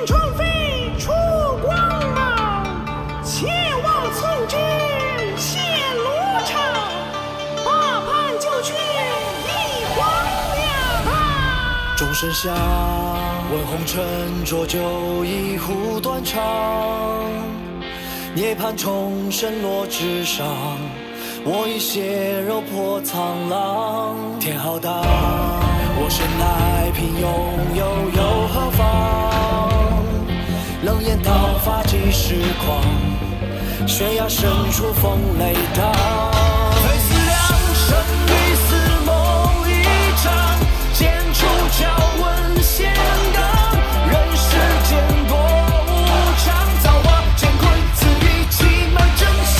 宠妃出光芒，切望从之谢罗场，大叛就去一皇娘。钟声响，问红尘浊酒一壶断肠。涅槃重生落纸上，我已血肉破苍狼。天浩荡，我生来平庸，又何妨？冷眼刀法几时狂？悬崖深处风雷荡。非死两生，必死谋一场。剑出鞘，问仙刚。人世间多无常，造化乾坤，此一气脉真相。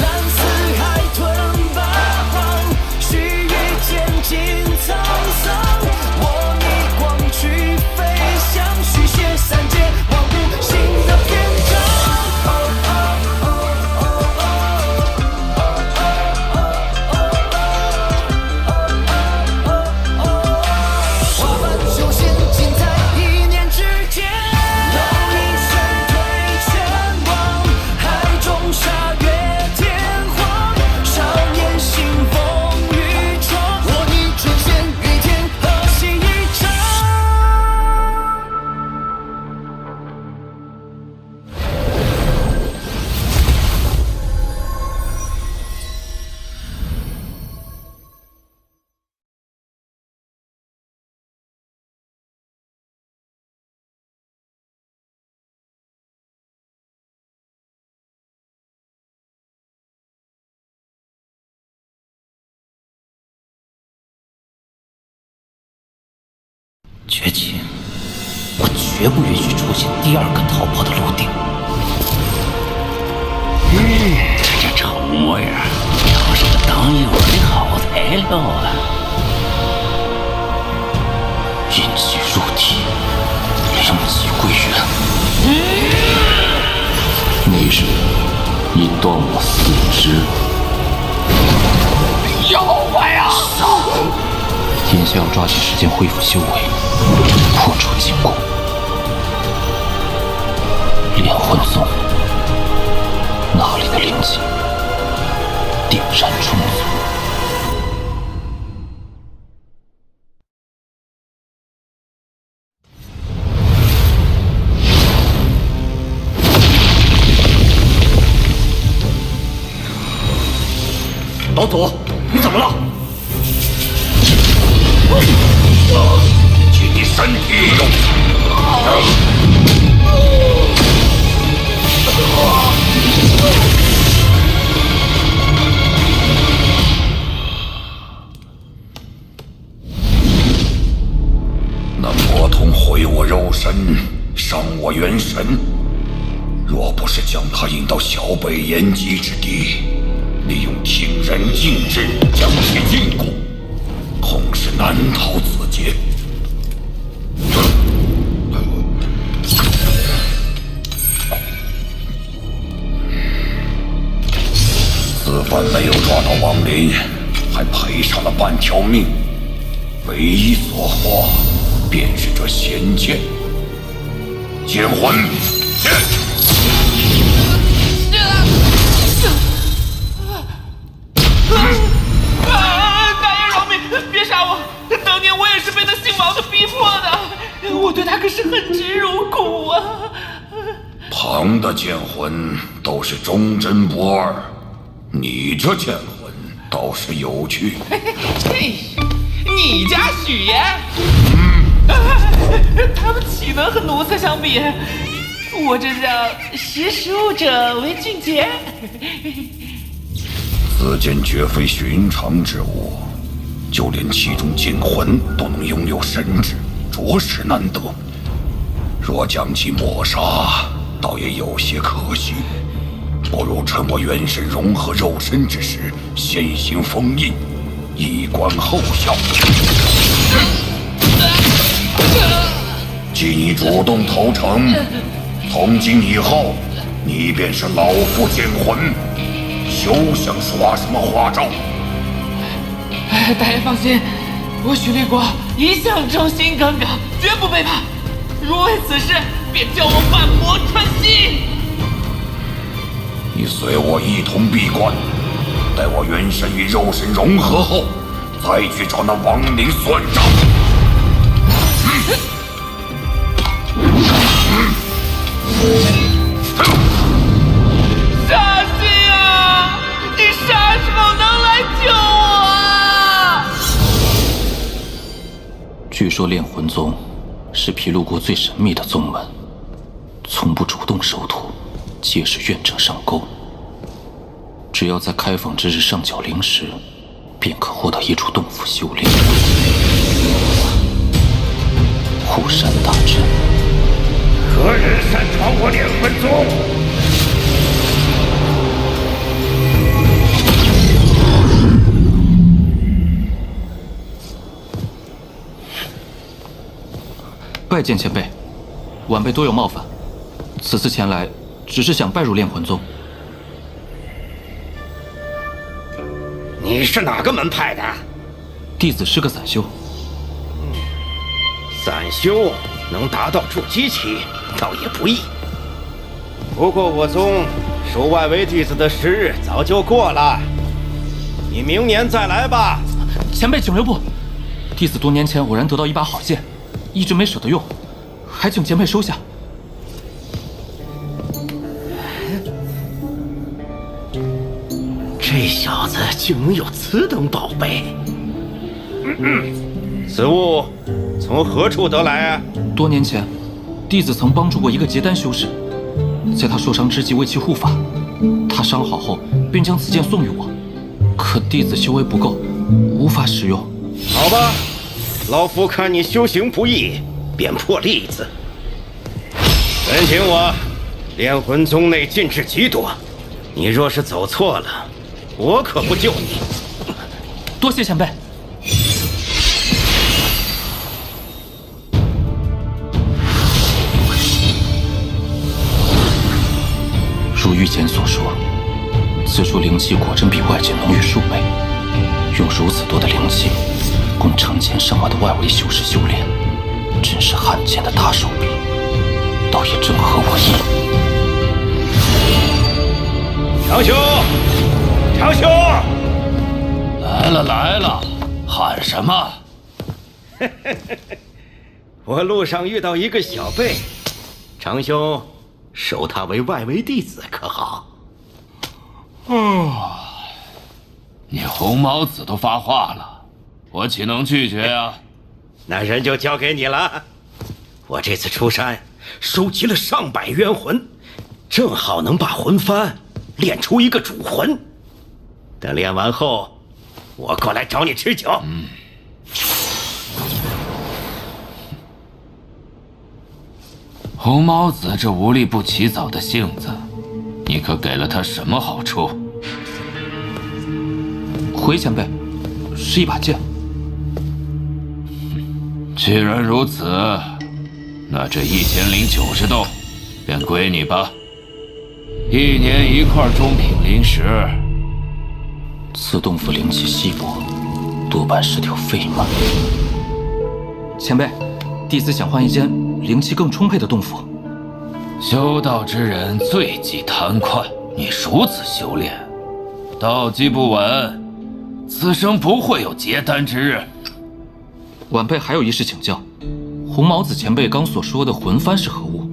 蓝似海吞八方，须臾间尽沧桑。我逆光去飞翔，续写三界万物新的篇章。花瓣修仙，尽在一念之间。蝼蚁身退全忘，海中沙月天荒。少年行风雨闯，我逆春仙与天和谐一场。绝情，我绝不允许出现第二个逃跑的路径。这丑模样，要是个当诱饵的好材料啊！阴气入体，灵气归元。你是你断我四肢，妖怪呀！眼下要抓紧时间恢复修为，破除禁锢。炼魂宗那里的灵气定然充足。老祖，你怎么了？请你身体动。那魔童毁我肉身，伤我元神。若不是将他引到小北延吉之地，利用听人禁制将其禁锢，恐是难逃此劫。此番没有抓到亡灵，还赔上了半条命，唯一所获便是这仙剑。剑魂，剑！大爷饶命！别杀我！当年我也是被那姓王的逼迫的，我对他可是恨之入骨啊！旁的剑魂都是忠贞不二，你这剑魂倒是有趣。嘿，你家许爷，他们岂能和奴才相比？我这叫识时务者为俊杰。此剑绝非寻常之物，就连其中剑魂都能拥有神智，着实难得。若将其抹杀，倒也有些可惜。不如趁我元神融合肉身之时，先行封印，以观后效。既你主动投诚，从今以后，你便是老夫剑魂，休想耍什么花招。大爷放心，我许立国一向忠心耿耿，绝不背叛。如为此事，便叫我万魔穿心。你随我一同闭关，待我元神与肉身融合后，再去找那亡灵算账。沙欣啊，你啥时候能来救我啊？据说炼魂宗是皮卢国最神秘的宗门，从不主动收徒，皆是愿者上钩。只要在开放之日上缴灵石，便可获得一处洞府修炼。护山大阵，何人擅闯我炼魂宗？拜见前辈，晚辈多有冒犯，此次前来只是想拜入炼魂宗。你是哪个门派的？弟子是个散修。散修能达到筑基期，倒也不易。不过我宗收外围弟子的时日早就过了，你明年再来吧。前辈请留步，弟子多年前偶然得到一把好剑，一直没舍得用，还请前辈收下。这小子竟能有此等宝贝！此物从何处得来啊？多年前，弟子曾帮助过一个结丹修士，在他受伤之际为其护法。他伤好后，便将此剑送予我。可弟子修为不够，无法使用。好吧，老夫看你修行不易，便破例子。本请我炼魂宗内禁制极多，你若是走错了，我可不救你。多谢前辈。如御前所说，此处灵气果真比外界浓郁数倍。用如此多的灵气，供成千上万的外围修士修炼，真是罕见的大手笔，倒也正合我意。长兄，长兄，来了来了，喊什么？我路上遇到一个小辈，长兄收他为外围弟子可好？你红毛子都发话了，我岂能拒绝呀？那人就交给你了。我这次出山，收集了上百冤魂，正好能把魂幡练出一个主魂。等练完后，我过来找你吃酒。红毛子这无利不起早的性子，你可给了他什么好处？回前辈，是一把剑。既然如此，那这1090洞便归你吧。1年1块中品灵石。此洞府灵气稀薄，多半是条废门。前辈，弟子想换一间灵气更充沛的洞府。修道之人最忌贪快，你如此修炼，道基不稳，此生不会有结丹之日。晚辈还有一事请教，红毛子前辈刚所说的魂幡是何物？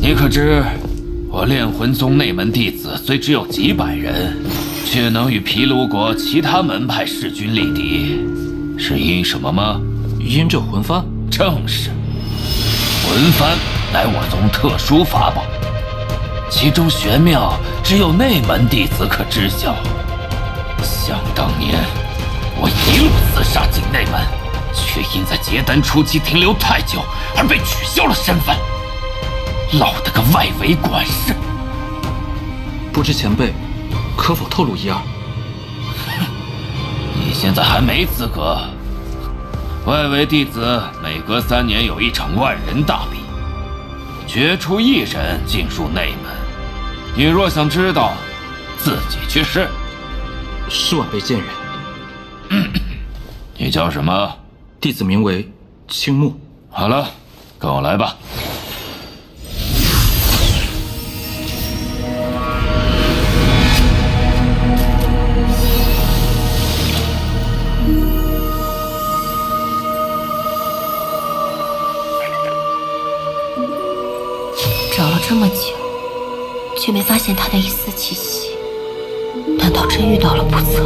你可知，我炼魂宗内门弟子虽只有几百人，却能与毗卢国其他门派势均力敌，是因什么吗？因这魂幡。正是，魂幡乃我宗特殊法宝，其中玄妙只有内门弟子可知晓。想当年，我一路厮杀进内门，却因在结丹初期停留太久而被取消了身份，落得个外围管事。不知前辈可否透露一二？你现在还没资格。外围弟子每隔3年有一场万人大比，决出1人进入内门。你若想知道，自己去试。是晚辈见远。你叫什么？弟子名为青木。好了，跟我来吧。找了这么久，却没发现他的一丝气息，难道真遇到了不测？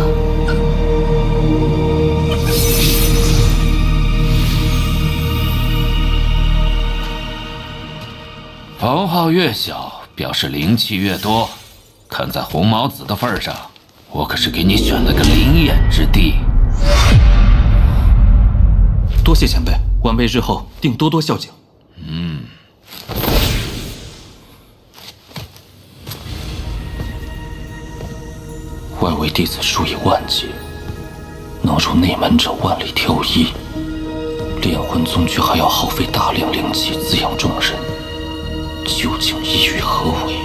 房号越小，表示灵气越多。看在红毛子的份上，我可是给你选了个灵眼之地。多谢前辈，晚辈日后定多多孝敬。外围弟子数以万计，能入内门者万里挑一。炼魂宗却还要耗费大量灵气滋养众人，究竟意欲何为？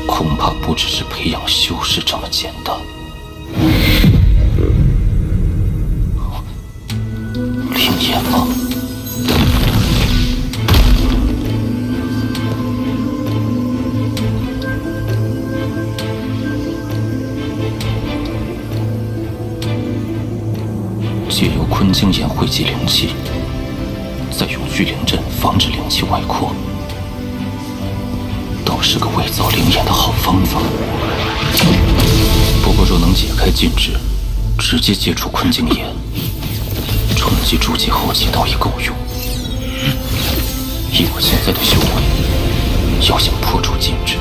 恐怕不只是培养修士这么简单。灵眼吗？借由坤晶眼汇集灵气，再用聚灵阵防止灵气外扩，倒是个伪造灵眼的好方法。不过若能解开禁制，直接接触坤晶眼，冲击筑基后期倒也够用。以我现在的修为，要想破除禁制，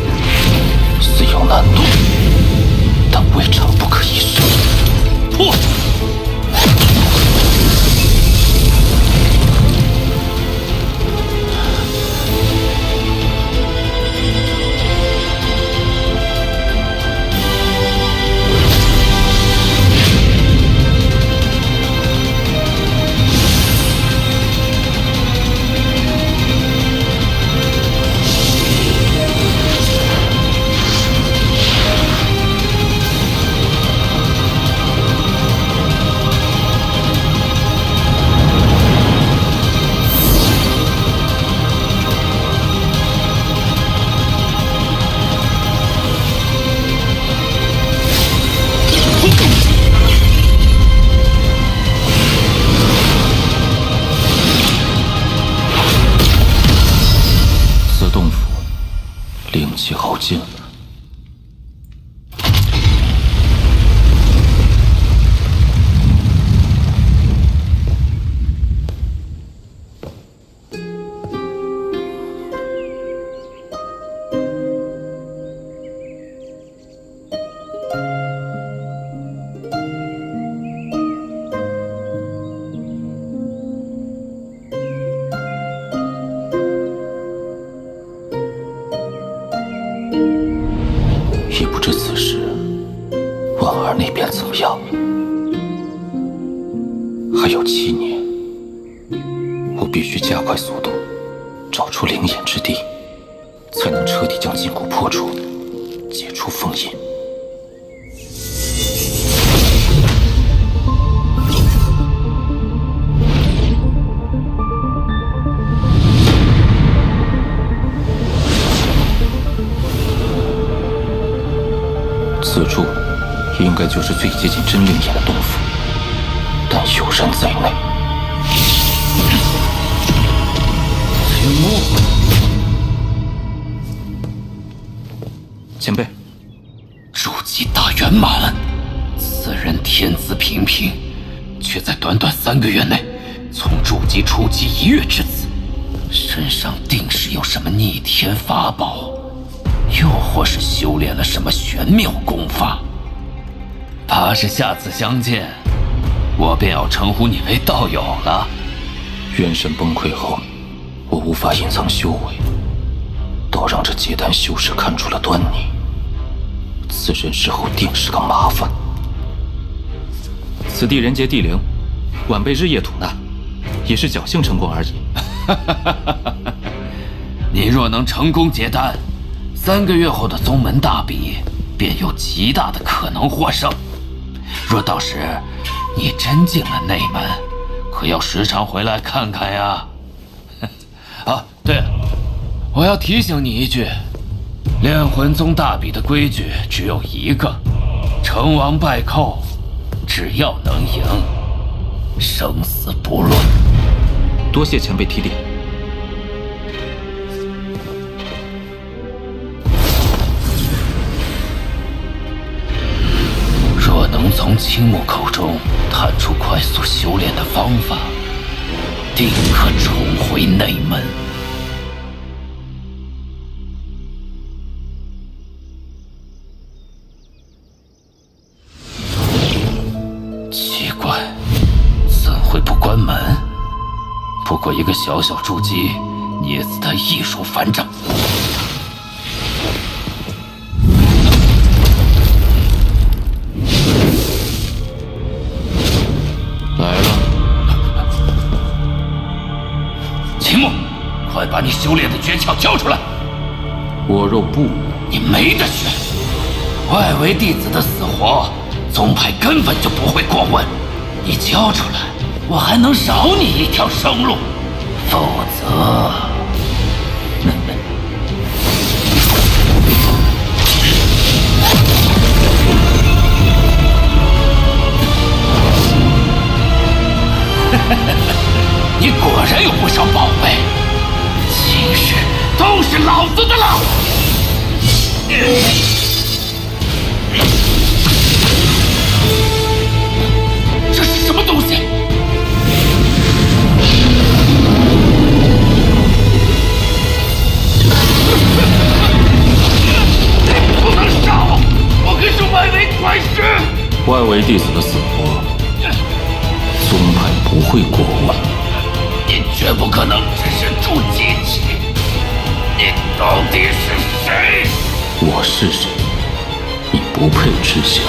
虽有难度，但未尝不可一试。破！灵气耗尽了。也不知此时婉儿那边怎么样了。还有7年，我必须加快速度，找出灵眼之地，才能彻底将禁锢破除，解除封印。此处应该就是最接近真灵眼的洞府，但有人在内。青木，前辈，筑基大圆满，此人天资平平，却在短短3个月内从筑基初级一跃至此，身上定是有什么逆天法宝。又或是修炼了什么玄妙功法，怕是下次相见，我便要称呼你为道友了。元神崩溃后，我无法隐藏修为，倒让这结丹修士看出了端倪。此人日后定是个麻烦。此地人杰地灵，晚辈日夜吐纳，也是侥幸成功而已。你若能成功结丹，3个月后的宗门大比便有极大的可能获胜。若到时你真进了内门，可要时常回来看看呀。啊，对了，我要提醒你一句，炼魂宗大比的规矩只有一个：成王败寇，只要能赢，生死不论。多谢前辈提点。若能从青木口中探出快速修炼的方法，定可重回内门。奇怪，怎会不关门？不过一个小小筑基，捏死他易如反掌。来了，秦牧，快把你修炼的诀窍交出来！我若不，你没得选。外围弟子的死活，宗派根本就不会过问。你交出来，我还能饶你一条生路。否则，你果然有不少宝贝，今日都是老子的了！这是什么东西？不能杀我！我可是外围快师！外围弟子的死活，宗派不会过问。你绝不可能只是筑基期，你到底是谁？我是谁？你不配知晓。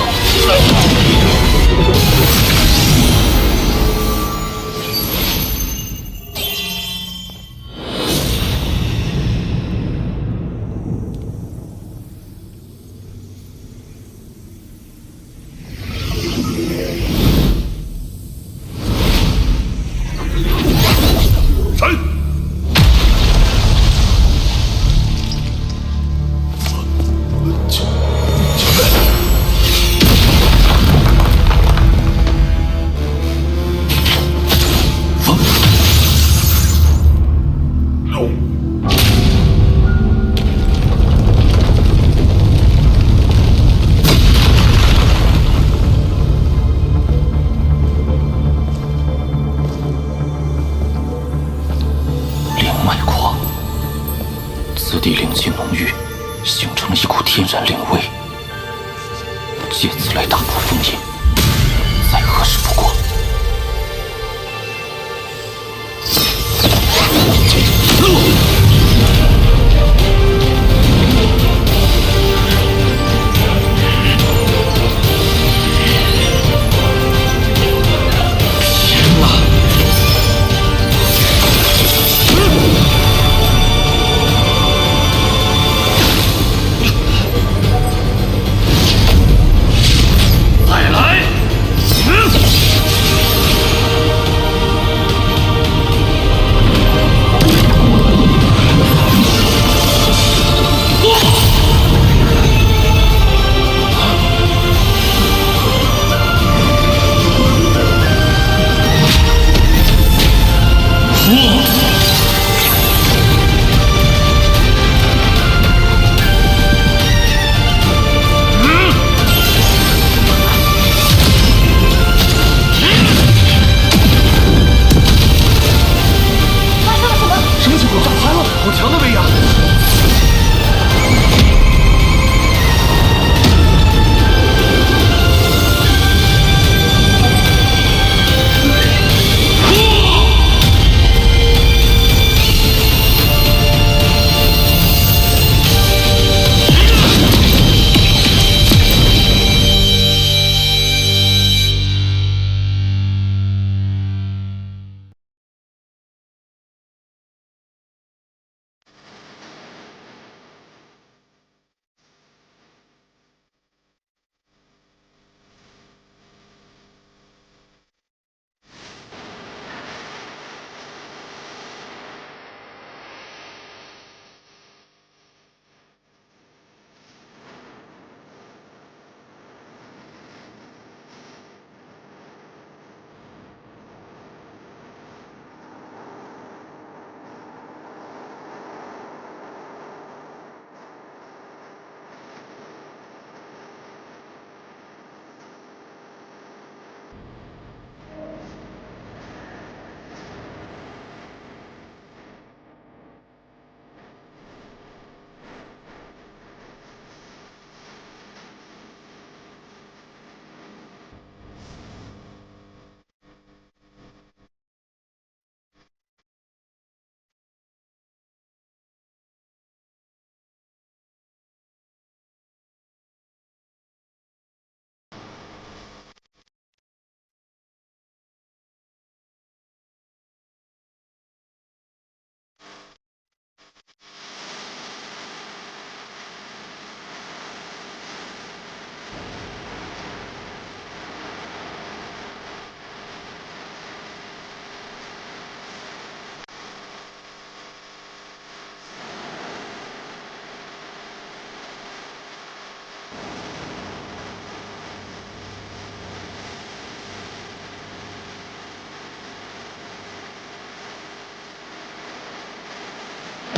此地灵气浓郁，形成了一股天然灵威，借此来打破封印，再合适不过。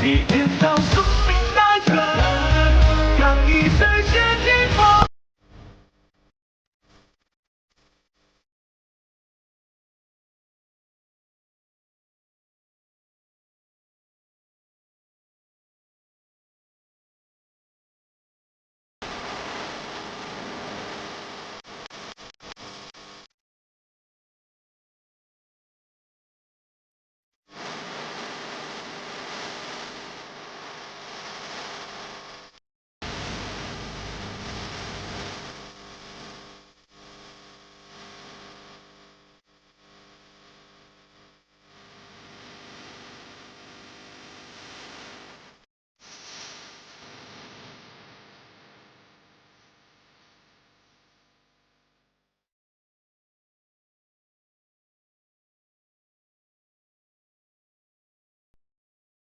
一天到头。